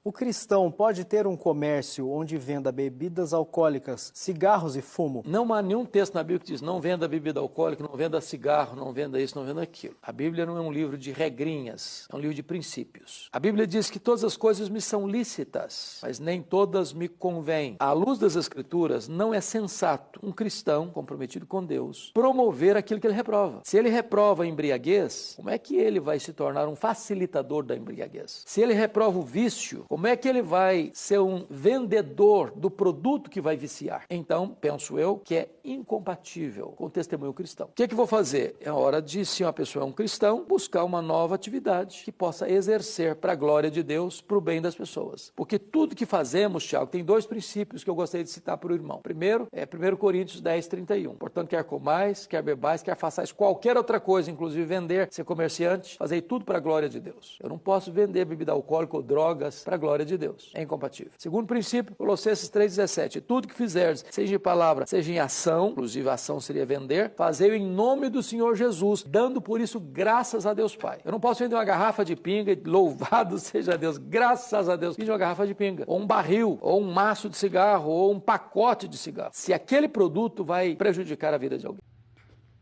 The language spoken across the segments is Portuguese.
O cristão pode ter um comércio onde venda bebidas alcoólicas, cigarros e fumo? Não há nenhum texto na Bíblia que diz não venda bebida alcoólica, não venda cigarro, não venda isso, não venda aquilo. A Bíblia não é um livro de regrinhas, é um livro de princípios. A Bíblia diz que todas as coisas me são lícitas, mas nem todas me convêm. À luz das Escrituras, não é sensato um cristão comprometido com Deus promover aquilo que ele reprova. Se ele reprova a embriaguez, como é que ele vai se tornar um facilitador da embriaguez? Se ele reprova o vício, como é que ele vai ser um vendedor do produto que vai viciar? Então, penso eu que é incompatível com o testemunho cristão. O que eu vou fazer? É hora de, se uma pessoa é um cristão, buscar uma nova atividade que possa exercer para a glória de Deus, para o bem das pessoas. Porque tudo que fazemos, Tiago, tem dois princípios que eu gostaria de citar para o irmão. Primeiro, é 1 Coríntios 10, 31. Portanto, quer comais, quer bebais, quer façais qualquer outra coisa, inclusive vender, ser comerciante, fazer tudo para a glória de Deus. Eu não posso vender bebida alcoólica ou drogas para a glória de Deus. É incompatível. Segundo princípio, Colossenses 3,17. Tudo que fizerdes, seja em palavra, seja em ação, inclusive a ação seria vender, fazei-o em nome do Senhor Jesus, dando por isso graças a Deus Pai. Eu não posso vender uma garrafa de pinga e louvado seja Deus, graças a Deus, vende uma garrafa de pinga, ou um barril, ou um maço de cigarro, ou um pacote de cigarro. Se aquele produto vai prejudicar a vida de alguém.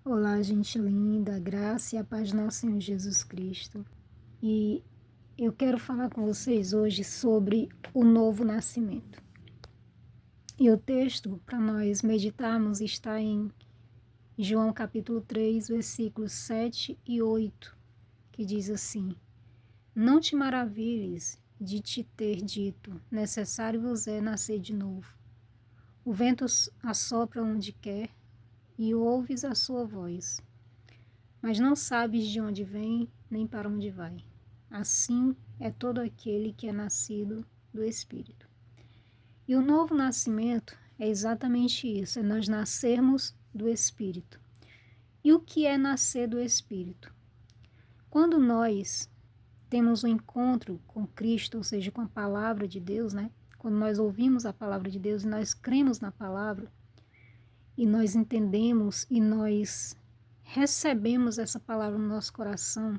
Olá, gente linda, a graça e a paz do nosso Senhor Jesus Cristo. E eu quero falar com vocês hoje sobre o novo nascimento. E o texto para nós meditarmos está em João capítulo 3, versículos 7 e 8, que diz assim: Não te maravilhes de te ter dito, necessário vos é nascer de novo. O vento assopra onde quer e ouves a sua voz, mas não sabes de onde vem nem para onde vai. Assim é todo aquele que é nascido do Espírito. E o novo nascimento é exatamente isso, é nós nascermos do Espírito. E o que é nascer do Espírito? Quando nós temos um encontro com Cristo, ou seja, com a palavra de Deus, né? Quando nós ouvimos a palavra de Deus e nós cremos na palavra, e nós entendemos e nós recebemos essa palavra no nosso coração,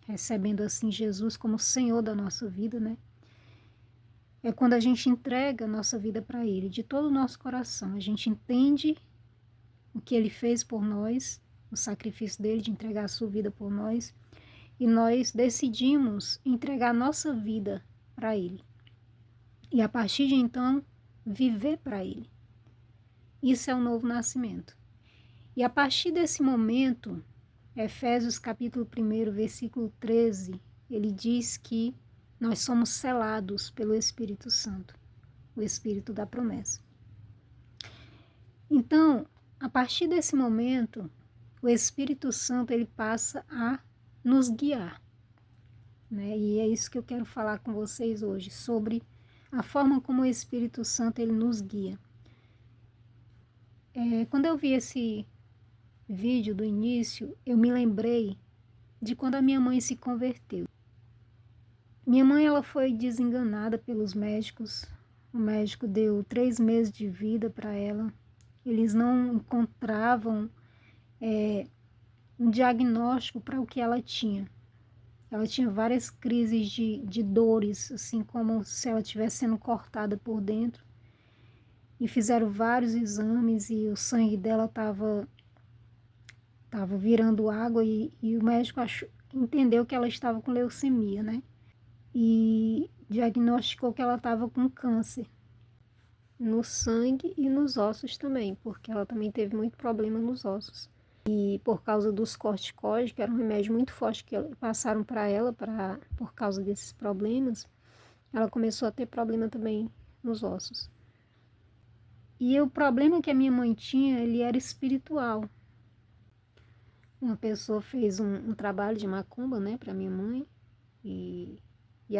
recebendo assim Jesus como Senhor da nossa vida, né? É quando a gente entrega a nossa vida para Ele, de todo o nosso coração. A gente entende o que Ele fez por nós, o sacrifício dele de entregar a sua vida por nós, e nós decidimos entregar a nossa vida para Ele. E a partir de então, viver para Ele. Isso é o novo nascimento. E a partir desse momento, Efésios capítulo 1, versículo 13, ele diz que nós somos selados pelo Espírito Santo, o Espírito da promessa. Então, a partir desse momento, o Espírito Santo ele passa a nos guiar, né? E é isso que eu quero falar com vocês hoje, sobre a forma como o Espírito Santo ele nos guia. Quando eu vi esse vídeo do início, eu me lembrei de quando a minha mãe se converteu. Minha mãe ela foi desenganada pelos médicos. O médico deu 3 meses de vida para ela. Eles não encontravam um diagnóstico para o que ela tinha. Ela tinha várias crises de dores, assim como se ela estivesse sendo cortada por dentro. E fizeram vários exames e o sangue dela estava virando água e o médico entendeu que ela estava com leucemia, né? E diagnosticou que ela estava com câncer no sangue e nos ossos também, porque ela também teve muito problema nos ossos. E por causa dos corticóides, que era um remédio muito forte que passaram para ela por causa desses problemas, ela começou a ter problema também nos ossos. E o problema que a minha mãe tinha, ele era espiritual. Uma pessoa fez um trabalho de macumba, né, para minha mãe, e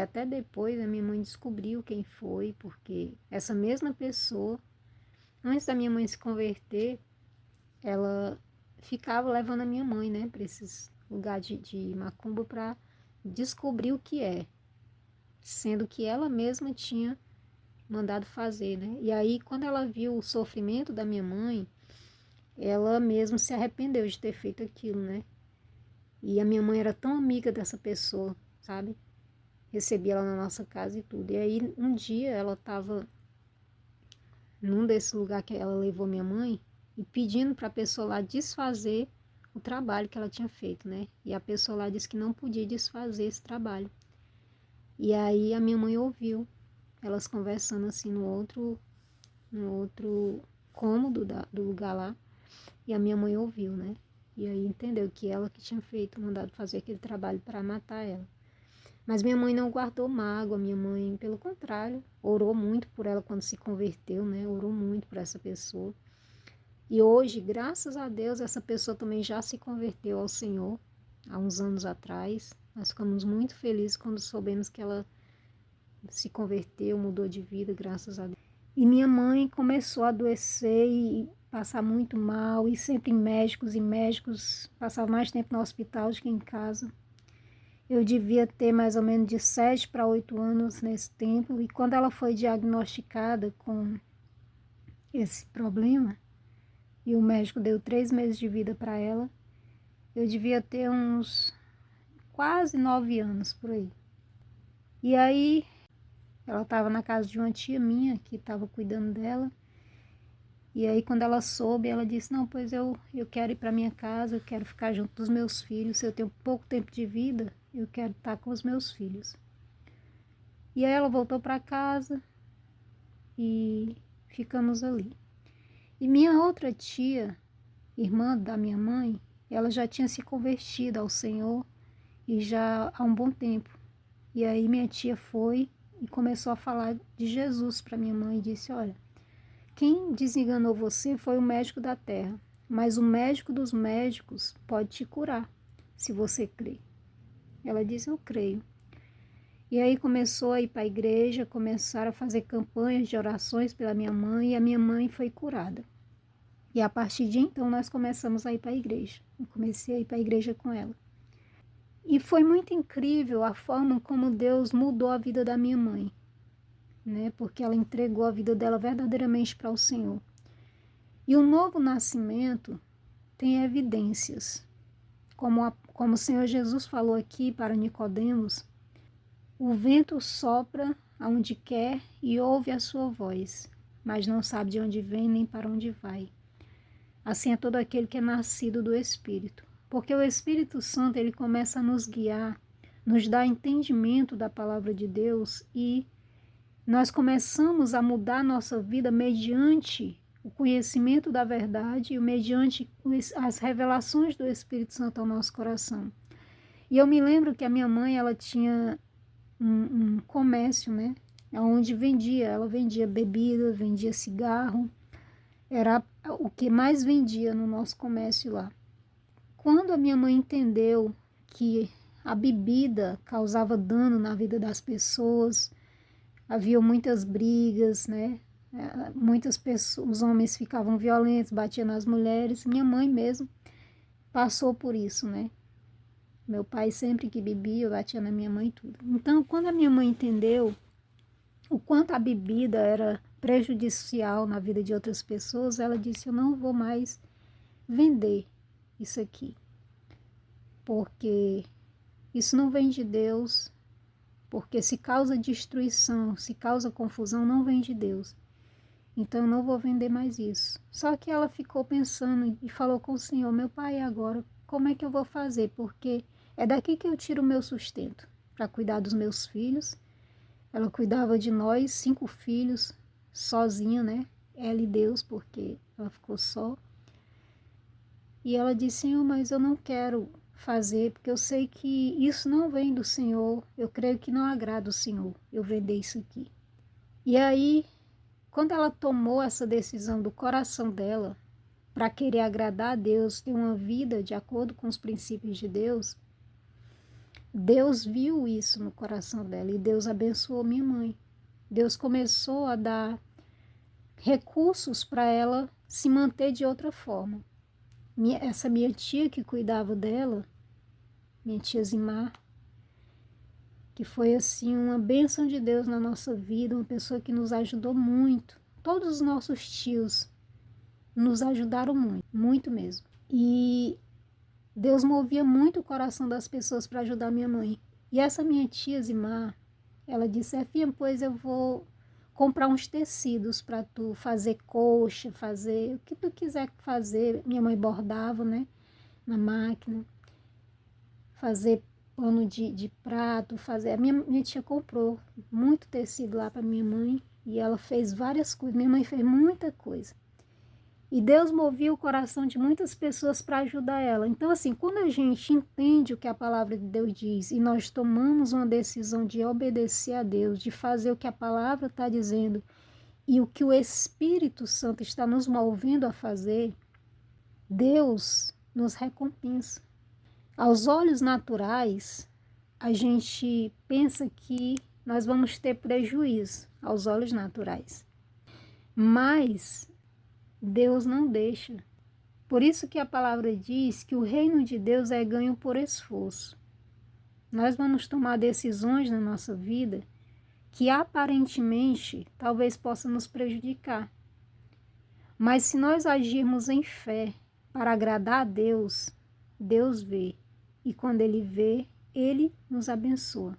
até depois a minha mãe descobriu quem foi, porque essa mesma pessoa, antes da minha mãe se converter, ela ficava levando a minha mãe, né, para esses lugares de macumba para descobrir o que é, sendo que ela mesma tinha mandado fazer, né? E aí, quando ela viu o sofrimento da minha mãe, ela mesma se arrependeu de ter feito aquilo, né? E a minha mãe era tão amiga dessa pessoa, sabe? recebia ela na nossa casa e tudo. E aí um dia ela estava num desse lugar que ela levou minha mãe e pedindo para a pessoa lá desfazer o trabalho que ela tinha feito, né? E a pessoa lá disse que não podia desfazer esse trabalho. E aí a minha mãe ouviu elas conversando assim no outro cômodo do lugar lá. E a minha mãe ouviu, né? E aí entendeu que ela que tinha feito, mandado fazer aquele trabalho para matar ela. Mas minha mãe não guardou mágoa, minha mãe, pelo contrário, orou muito por ela quando se converteu, né? Orou muito por essa pessoa. E hoje, graças a Deus, essa pessoa também já se converteu ao Senhor, há uns anos atrás. Nós ficamos muito felizes quando soubemos que ela se converteu, mudou de vida, graças a Deus. E minha mãe começou a adoecer e passar muito mal, e sempre em médicos e médicos, passava mais tempo no hospital do que em casa. Eu devia ter mais ou menos de 7 para 8 anos nesse tempo, e quando ela foi diagnosticada com esse problema, e o médico deu 3 meses de vida para ela, eu devia ter uns quase 9 anos por aí. E aí, ela estava na casa de uma tia minha que estava cuidando dela. E aí, quando ela soube, ela disse, não, pois eu quero ir para minha casa, eu quero ficar junto dos meus filhos. Se eu tenho pouco tempo de vida, eu quero estar com os meus filhos. E aí ela voltou para casa e ficamos ali. E minha outra tia, irmã da minha mãe, ela já tinha se convertido ao Senhor e já há um bom tempo. E aí minha tia foi e começou a falar de Jesus para minha mãe e disse, olha, quem desenganou você foi o médico da terra, mas o médico dos médicos pode te curar, se você crê. Ela disse, eu creio. E aí começou a ir para a igreja, começaram a fazer campanhas de orações pela minha mãe, e a minha mãe foi curada. E a partir de então nós começamos a ir para a igreja. Eu comecei a ir para a igreja com ela. E foi muito incrível a forma como Deus mudou a vida da minha mãe, né? Porque ela entregou a vida dela verdadeiramente para o Senhor. E o novo nascimento tem evidências. Como o Senhor Jesus falou aqui para Nicodemos, o vento sopra aonde quer e ouve a sua voz, mas não sabe de onde vem nem para onde vai. Assim é todo aquele que é nascido do Espírito. Porque o Espírito Santo, ele começa a nos guiar, nos dá entendimento da palavra de Deus e nós começamos a mudar nossa vida mediante o conhecimento da verdade e mediante as revelações do Espírito Santo ao nosso coração. E eu me lembro que a minha mãe, ela tinha um comércio, né? Onde ela vendia bebida, vendia cigarro, era o que mais vendia no nosso comércio lá. Quando a minha mãe entendeu que a bebida causava dano na vida das pessoas, havia muitas brigas, né? Muitas pessoas, os homens ficavam violentos, batiam nas mulheres. Minha mãe mesmo passou por isso, né? Meu pai sempre que bebia, batia na minha mãe e tudo. Então, quando a minha mãe entendeu o quanto a bebida era prejudicial na vida de outras pessoas, ela disse, eu não vou mais vender isso aqui, porque isso não vem de Deus, porque se causa destruição, se causa confusão, não vem de Deus. Então eu não vou vender mais isso. Só que ela ficou pensando e falou com o Senhor, meu pai, agora como é que eu vou fazer? Porque é daqui que eu tiro o meu sustento, para cuidar dos meus filhos. Ela cuidava de nós, 5 filhos, sozinha, né? Ela e Deus, porque ela ficou só. E ela disse, Senhor, mas eu não quero fazer, porque eu sei que isso não vem do Senhor, eu creio que não agrada o Senhor, eu vender isso aqui. E aí, quando ela tomou essa decisão do coração dela, para querer agradar a Deus, ter uma vida de acordo com os princípios de Deus, Deus viu isso no coração dela e Deus abençoou minha mãe. Deus começou a dar recursos para ela se manter de outra forma. Essa minha tia que cuidava dela, minha tia Zimar, que foi assim uma bênção de Deus na nossa vida, uma pessoa que nos ajudou muito. Todos os nossos tios nos ajudaram muito, muito mesmo. E Deus movia muito o coração das pessoas para ajudar minha mãe. E essa minha tia Zimar, Ela disse, filha, pois eu vou comprar uns tecidos para tu fazer coxa, fazer o que tu quiser fazer. Minha mãe bordava, né, na máquina, fazer pano de prato, fazer. A minha tia comprou muito tecido lá para minha mãe e ela fez várias coisas. Minha mãe fez muita coisa. E Deus movia o coração de muitas pessoas para ajudar ela. Então, assim, quando a gente entende o que a palavra de Deus diz e nós tomamos uma decisão de obedecer a Deus, de fazer o que a palavra está dizendo e o que o Espírito Santo está nos movendo a fazer, Deus nos recompensa. Aos olhos naturais, a gente pensa que nós vamos ter prejuízo aos olhos naturais. Mas Deus não deixa. Por isso que a palavra diz que o reino de Deus é ganho por esforço. Nós vamos tomar decisões na nossa vida que aparentemente talvez possam nos prejudicar. Mas se nós agirmos em fé para agradar a Deus, Deus vê. E quando Ele vê, Ele nos abençoa.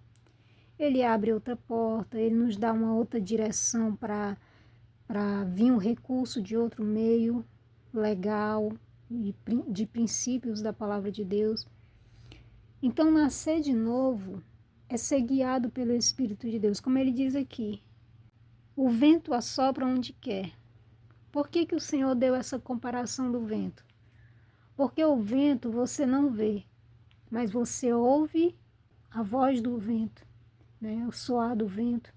Ele abre outra porta, Ele nos dá uma outra direção para vir um recurso de outro meio legal e de princípios da palavra de Deus. Então, nascer de novo é ser guiado pelo Espírito de Deus. Como ele diz aqui, o vento assopra onde quer. Por que o Senhor deu essa comparação do vento? Porque o vento você não vê, mas você ouve a voz do vento, né? O soar do vento.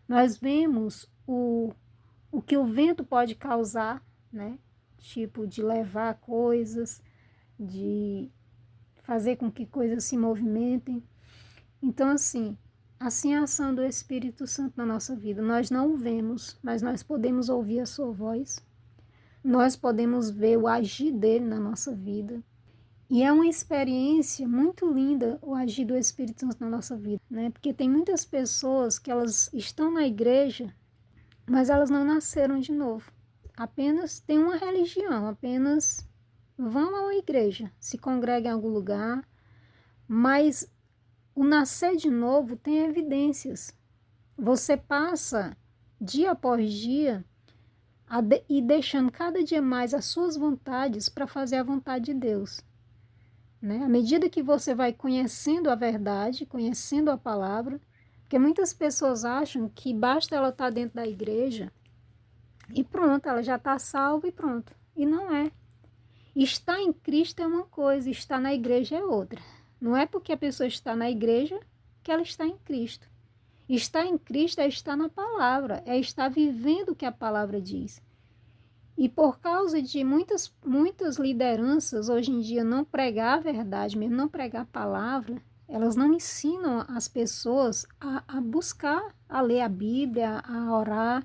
Nós vemos o que o vento pode causar, né? Tipo de levar coisas, de fazer com que coisas se movimentem. Então, assim é a ação do Espírito Santo na nossa vida. Nós não o vemos, mas nós podemos ouvir a sua voz. Nós podemos ver o agir dele na nossa vida. E é uma experiência muito linda o agir do Espírito Santo na nossa vida, né? Porque tem muitas pessoas que elas estão na igreja, mas elas não nasceram de novo. Apenas têm uma religião, apenas vão à igreja, se congregam em algum lugar, mas o nascer de novo tem evidências. Você passa dia após dia e deixando cada dia mais as suas vontades para fazer a vontade de Deus. Né? À medida que você vai conhecendo a verdade, conhecendo a palavra, porque muitas pessoas acham que basta ela estar dentro da igreja e pronto, ela já está salva e pronto. E não é. Estar em Cristo é uma coisa, estar na igreja é outra. Não é porque a pessoa está na igreja que ela está em Cristo. Estar em Cristo é estar na palavra, é estar vivendo o que a palavra diz. E por causa de muitas lideranças hoje em dia não pregar a verdade, mesmo não pregar a palavra, elas não ensinam as pessoas a buscar, a ler a Bíblia, a orar,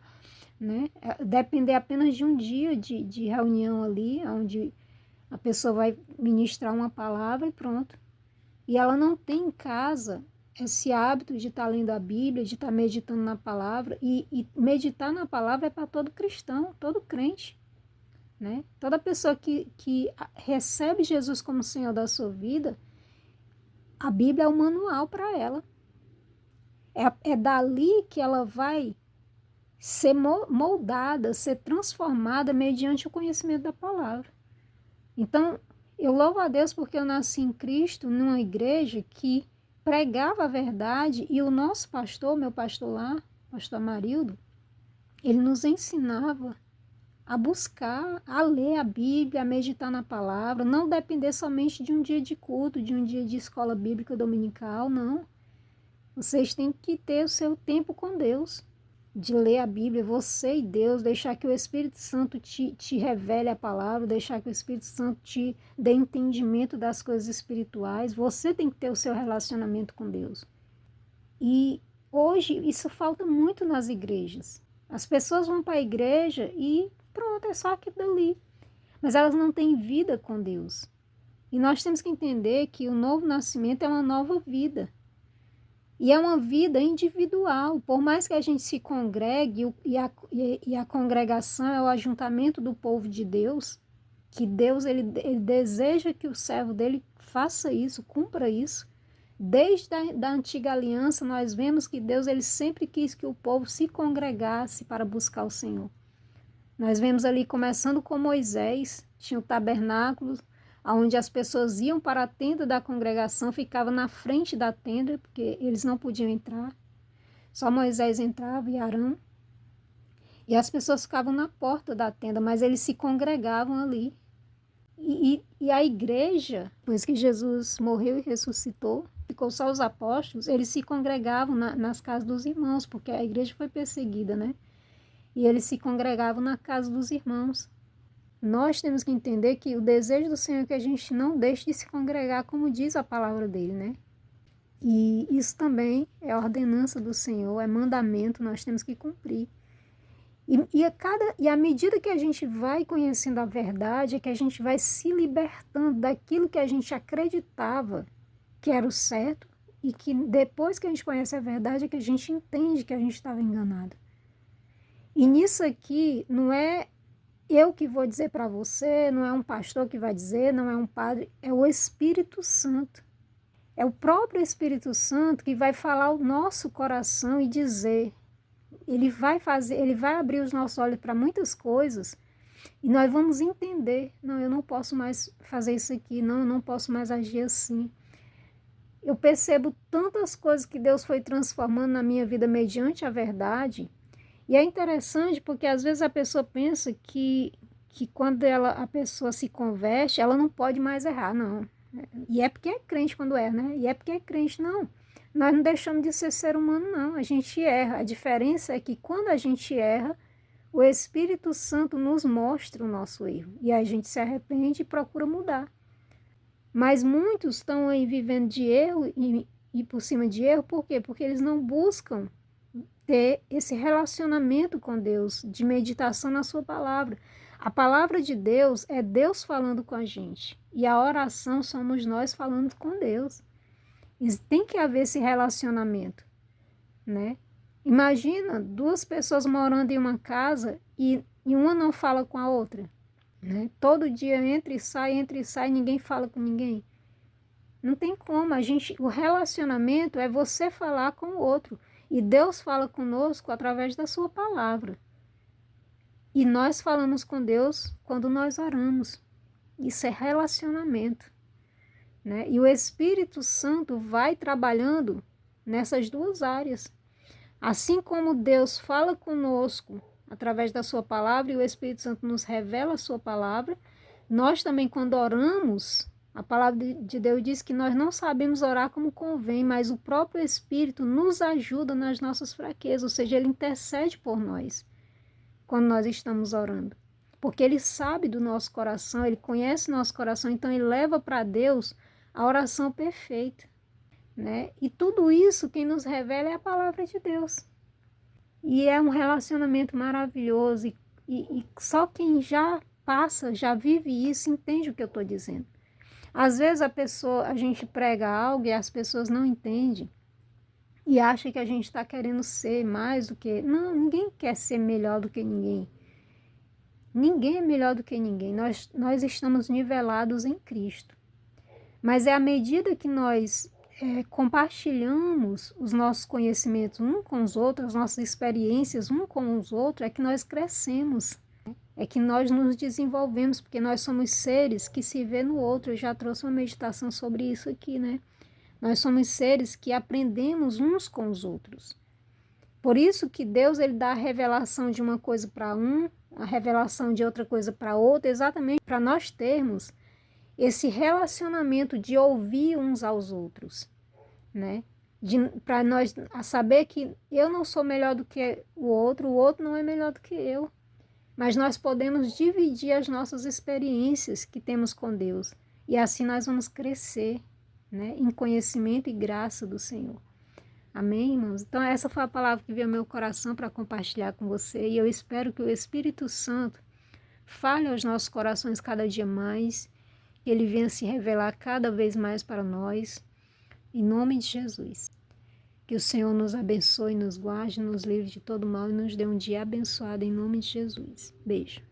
né? Depender apenas de um dia de reunião ali, onde a pessoa vai ministrar uma palavra e pronto. E ela não tem em casa esse hábito de estar lendo a Bíblia, de estar meditando na palavra. E meditar na palavra é para todo cristão, todo crente. Né? Toda pessoa que recebe Jesus como Senhor da sua vida, a Bíblia é o manual para ela. É dali que ela vai ser moldada, ser transformada mediante o conhecimento da palavra. Então, eu louvo a Deus porque eu nasci em Cristo, numa igreja que pregava a verdade e o nosso pastor, meu pastor lá, pastor Amarildo, ele nos ensinava a buscar, a ler a Bíblia, a meditar na palavra, não depender somente de um dia de culto, de um dia de escola bíblica dominical, não. Vocês têm que ter o seu tempo com Deus, de ler a Bíblia, você e Deus, deixar que o Espírito Santo te revele a palavra, deixar que o Espírito Santo te dê entendimento das coisas espirituais. Você tem que ter o seu relacionamento com Deus. E hoje isso falta muito nas igrejas. As pessoas vão para a igreja e pronto, é só aquilo dali. Mas elas não têm vida com Deus. E nós temos que entender que o novo nascimento é uma nova vida. E é uma vida individual. Por mais que a gente se congregue, e a congregação é o ajuntamento do povo de Deus, que Deus ele deseja que o servo dele faça isso, cumpra isso, Desde a antiga aliança, nós vemos que Deus ele sempre quis que o povo se congregasse para buscar o Senhor. Nós vemos ali, começando com Moisés, tinha o tabernáculo, onde as pessoas iam para a tenda da congregação, ficavam na frente da tenda, porque eles não podiam entrar. Só Moisés entrava e Arão. E as pessoas ficavam na porta da tenda, mas eles se congregavam ali. E a igreja, depois que Jesus morreu e ressuscitou, ficou só os apóstolos, eles se congregavam nas casas dos irmãos, porque a igreja foi perseguida, né? E eles se congregavam na casa dos irmãos. Nós temos que entender que o desejo do Senhor é que a gente não deixe de se congregar, como diz a palavra dele, né? E isso também é ordenança do Senhor, é mandamento, nós temos que cumprir. E à medida que a gente vai conhecendo a verdade, é que a gente vai se libertando daquilo que a gente acreditava que era o certo, e que depois que a gente conhece a verdade, é que a gente entende que a gente estava enganado. E nisso aqui, não é eu que vou dizer para você, não é um pastor que vai dizer, não é um padre, é o Espírito Santo. É o próprio Espírito Santo que vai falar o nosso coração e dizer. Ele vai abrir os nossos olhos para muitas coisas e nós vamos entender. Não, eu não posso mais fazer isso aqui, não, eu não posso mais agir assim. Eu percebo tantas coisas que Deus foi transformando na minha vida mediante a verdade. E é interessante porque às vezes a pessoa pensa que quando a pessoa se converte, ela não pode mais errar, não. E é porque é crente quando erra, né? E é porque é crente, não. Nós não deixamos de ser humano, não. A gente erra. A diferença é que quando a gente erra, o Espírito Santo nos mostra o nosso erro. E a gente se arrepende e procura mudar. Mas muitos estão aí vivendo de erro e por cima de erro, por quê? Porque eles não buscam ter esse relacionamento com Deus, de meditação na sua palavra. A palavra de Deus é Deus falando com a gente. E a oração somos nós falando com Deus. E tem que haver esse relacionamento, né? Imagina duas pessoas morando em uma casa e uma não fala com a outra, né? Todo dia entra e sai, ninguém fala com ninguém. Não tem como. O relacionamento é você falar com o outro. E Deus fala conosco através da sua palavra. E nós falamos com Deus quando nós oramos. Isso é relacionamento, né? E o Espírito Santo vai trabalhando nessas duas áreas. Assim como Deus fala conosco através da sua palavra e o Espírito Santo nos revela a sua palavra, nós também, quando oramos, a palavra de Deus diz que nós não sabemos orar como convém, mas o próprio Espírito nos ajuda nas nossas fraquezas, ou seja, ele intercede por nós quando nós estamos orando. Porque ele sabe do nosso coração, ele conhece o nosso coração, então ele leva para Deus a oração perfeita, né? E tudo isso quem nos revela é a palavra de Deus. E é um relacionamento maravilhoso e só quem já passa, já vive isso, entende o que eu estou dizendo. Às vezes a gente prega algo e as pessoas não entendem e acham que a gente está querendo ser mais do que... Não, ninguém quer ser melhor do que ninguém. Ninguém é melhor do que ninguém. Nós estamos nivelados em Cristo. Mas é à medida que nós compartilhamos os nossos conhecimentos um com os outros, as nossas experiências um com os outros, é que nós crescemos. É que nós nos desenvolvemos, porque nós somos seres que se vê no outro. Eu já trouxe uma meditação sobre isso aqui, né? Nós somos seres que aprendemos uns com os outros. Por isso que Deus ele dá a revelação de uma coisa para um, a revelação de outra coisa para outro, exatamente para nós termos esse relacionamento de ouvir uns aos outros, né? Para nós saber que eu não sou melhor do que o outro não é melhor do que eu. Mas nós podemos dividir as nossas experiências que temos com Deus. E assim nós vamos crescer, né, em conhecimento e graça do Senhor. Amém, irmãos? Então essa foi a palavra que veio ao meu coração para compartilhar com você. E eu espero que o Espírito Santo fale aos nossos corações cada dia mais. Que ele venha se revelar cada vez mais para nós. Em nome de Jesus. Que o Senhor nos abençoe, nos guarde, nos livre de todo mal e nos dê um dia abençoado em nome de Jesus. Beijo.